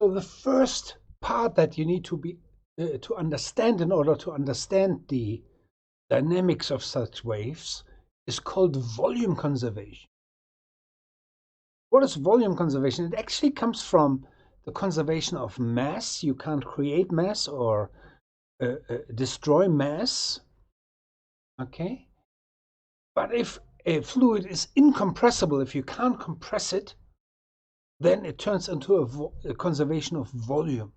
So the first part that you need to understand in order to understand the dynamics of such waves is called volume conservation. What is volume conservation? It actually comes from the conservation of mass. You can't create mass or destroy mass. Okay? But if a fluid is incompressible, if you can't compress it, then it turns into a conservation of volume.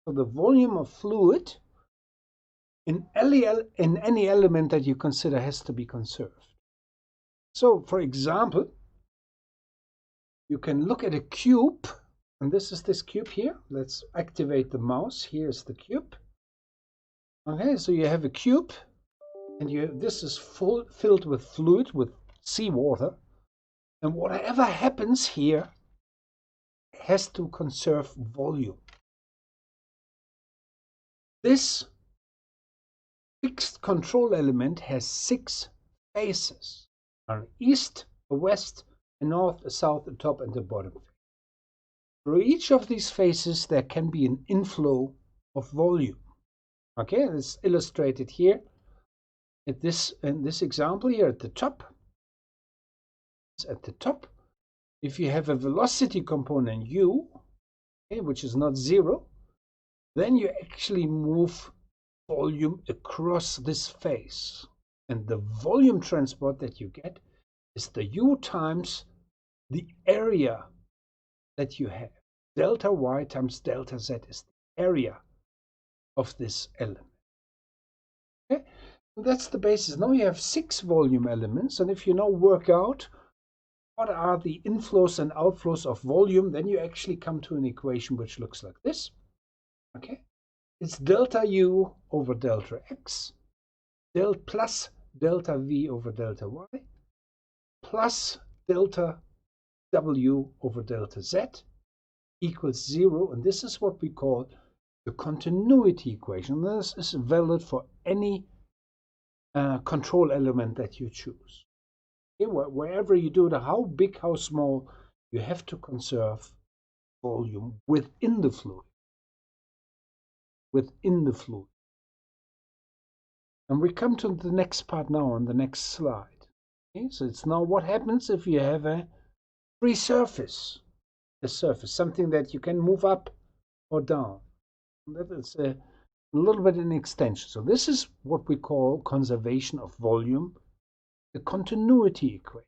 So the volume of fluid in any element that you consider has to be conserved. So, for example, you can look at a cube, and this is this cube here. Let's activate the mouse. Here's the cube. Okay, so you have a cube, and this is filled with fluid, with seawater, and whatever happens here has to conserve volume. This fixed control element has 6 faces: an east, a west, a north, a south, a top, and a bottom. Through each of these faces, there can be an inflow of volume. Okay, it's illustrated here in this example here at the top. At the top, if you have a velocity component u, okay, which is not 0, then you actually move volume across this face. And the volume transport that you get is the u times the area that you have. Delta y times delta z is the area of this element. Okay? So that's the basis. Now you have 6 volume elements, and if you now work out what are the inflows and outflows of volume, then you actually come to an equation which looks like this. Okay? It's delta u over delta x, plus delta v over delta y, plus delta w over delta z equals 0. And this is what we call the continuity equation. This is valid for any control element that you choose. Okay? Wherever you do it, how big, how small, you have to conserve volume within the fluid. Within the fluid. And we come to the next part now on the next slide. Okay? So it's now what happens if you have a free surface. A surface, something that you can move up or down. That is a little bit an extension. So this is what we call conservation of volume, the continuity equation.